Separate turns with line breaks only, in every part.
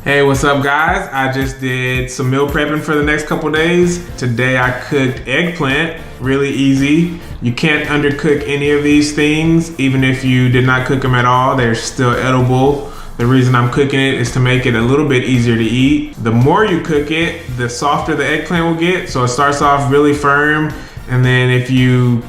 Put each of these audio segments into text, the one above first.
Hey, what's up guys? I just did some meal prepping for the next couple days. Today I cooked eggplant, really easy. You can't undercook any of these things. Even if you did not cook them at all, they're still edible. The reason I'm cooking it is to make it a little bit easier to eat. The more you cook it, the softer the eggplant will get. So it starts off really firm, and then if you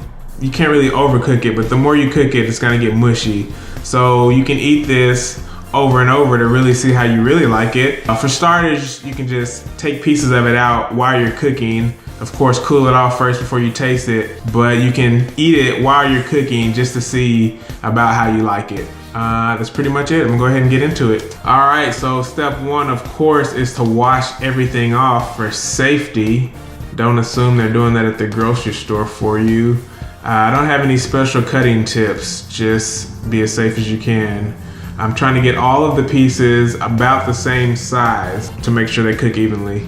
can't really overcook it, but the more you cook it, it's gonna get mushy. So you can eat this over and over to really see how you really like it. For starters, you can just take pieces of it out while you're cooking. Of course, cool it off first before you taste it, but you can eat it while you're cooking just to see about how you like it. That's pretty much it. I'm gonna go ahead and get into it. All right, so step one, of course, is to wash everything off for safety. Don't assume they're doing that at the grocery store for you. I don't have any special cutting tips, just be as safe as you can. I'm trying to get all of the pieces about the same size to make sure they cook evenly.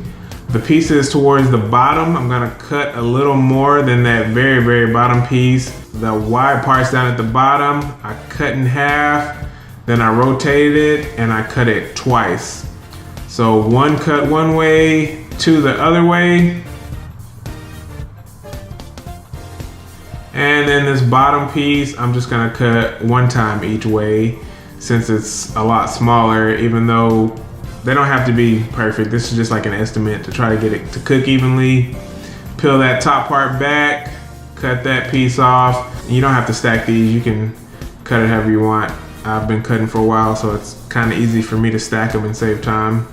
The pieces towards the bottom, I'm gonna cut a little more than that very, very bottom piece. The wide parts down at the bottom, I cut in half, then I rotated it and I cut it twice. So one cut one way, two the other way. And then this bottom piece, I'm just gonna cut one time each way, since it's a lot smaller, even though they don't have to be perfect. This is just like an estimate to try to get it to cook evenly. Peel that top part back, cut that piece off. You don't have to stack these, you can cut it however you want. I've been cutting for a while, so it's kind of easy for me to stack them and save time.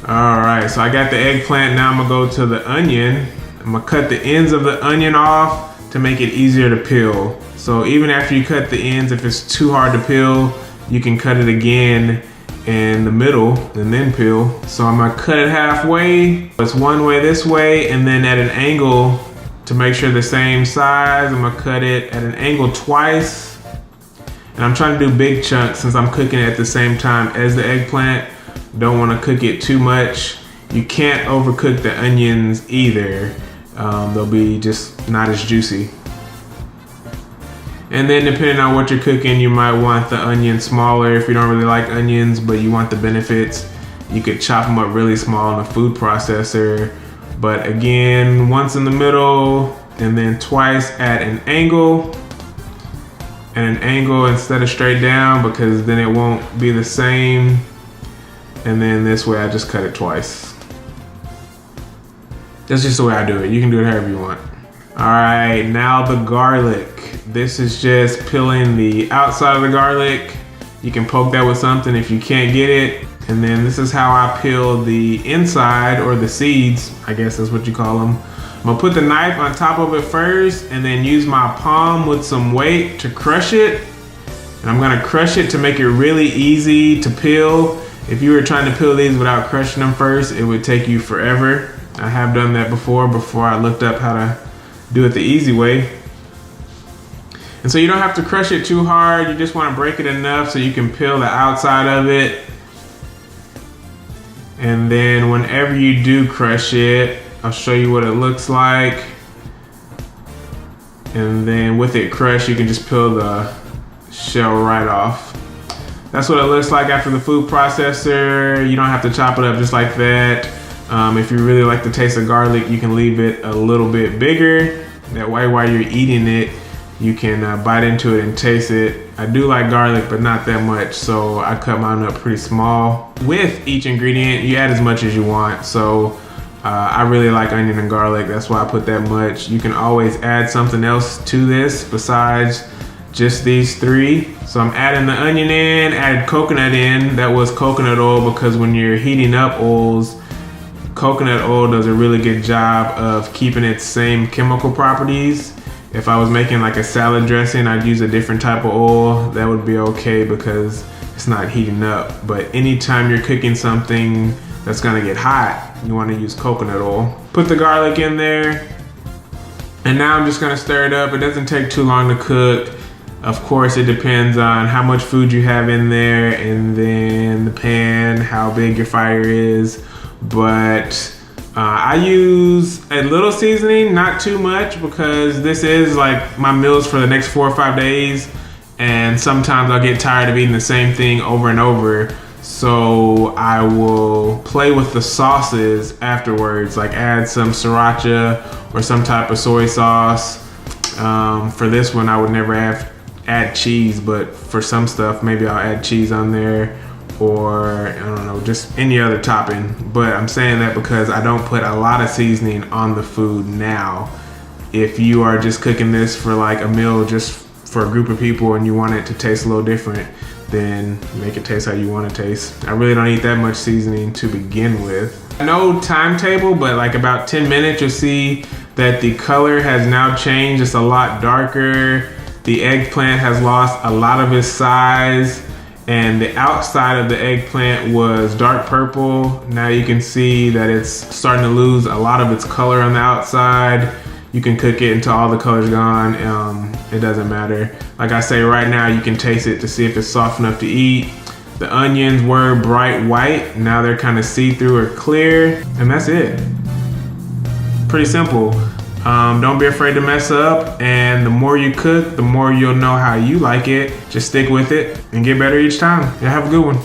All right, so I got the eggplant, now I'm gonna go to the onion. I'm gonna cut the ends of the onion off to make it easier to peel. So even after you cut the ends, if it's too hard to peel, you can cut it again in the middle and then peel. So I'm gonna cut it halfway. It's one way this way, and then at an angle to make sure the same size, I'm gonna cut it at an angle twice. And I'm trying to do big chunks since I'm cooking it at the same time as the eggplant. Don't wanna cook it too much. You can't overcook the onions either. They'll be just not as juicy. And then depending on what you're cooking, you might want the onion smaller if you don't really like onions, but you want the benefits. You could chop them up really small in a food processor. But again, once in the middle and then twice at an angle. And an angle instead of straight down, because then it won't be the same. And then this way I just cut it twice. That's just the way I do it. You can do it however you want. All right, now the garlic. This is just peeling the outside of the garlic. You can poke that with something if you can't get it. And then this is how I peel the inside, or the seeds, I guess that's what you call them. I'm gonna put the knife on top of it first and then use my palm with some weight to crush it. And I'm gonna crush it to make it really easy to peel. If you were trying to peel these without crushing them first, it would take you forever. I have done that before I looked up how to do it the easy way. And so you don't have to crush it too hard. You just want to break it enough so you can peel the outside of it. And then whenever you do crush it, I'll show you what it looks like. And then with it crushed, you can just peel the shell right off. That's what it looks like after the food processor. You don't have to chop it up just like that. If you really like the taste of garlic, you can leave it a little bit bigger. That way while you're eating it, you can bite into it and taste it. I do like garlic, but not that much, so I cut mine up pretty small. With each ingredient, you add as much as you want. So I really like onion and garlic, that's why I put that much. You can always add something else to this besides just these three. So I'm adding the onion in, added coconut in. That was coconut oil, because when you're heating up oils, coconut oil does a really good job of keeping its same chemical properties. If I was making like a salad dressing, I'd use a different type of oil. That would be okay because it's not heating up. But anytime you're cooking something that's gonna get hot, you wanna use coconut oil. Put the garlic in there. And now I'm just gonna stir it up. It doesn't take too long to cook. Of course, it depends on how much food you have in there, and then the pan, how big your fire is. But I use a little seasoning, not too much, because this is like my meals for the next 4 or 5 days. And sometimes I'll get tired of eating the same thing over and over. So I will play with the sauces afterwards, like add some sriracha or some type of soy sauce. For this one, I would never add cheese, but for some stuff, maybe I'll add cheese on there, or I don't know, just any other topping. But I'm saying that because I don't put a lot of seasoning on the food now. If you are just cooking this for like a meal, just for a group of people, and you want it to taste a little different, then make it taste how you want to taste. I really don't eat that much seasoning to begin with. No timetable, but like about 10 minutes, you'll see that the color has now changed. It's a lot darker. The eggplant has lost a lot of its size, and the outside of the eggplant was dark purple. Now you can see that it's starting to lose a lot of its color on the outside. You can cook it until all the color's gone. It doesn't matter. Like I say, right now you can taste it to see if it's soft enough to eat. The onions were bright white. Now they're kind of see-through or clear, and that's it. Pretty simple. Don't be afraid to mess up, and the more you cook, the more you'll know how you like it. Just stick with it and get better each time. Yeah, have a good one.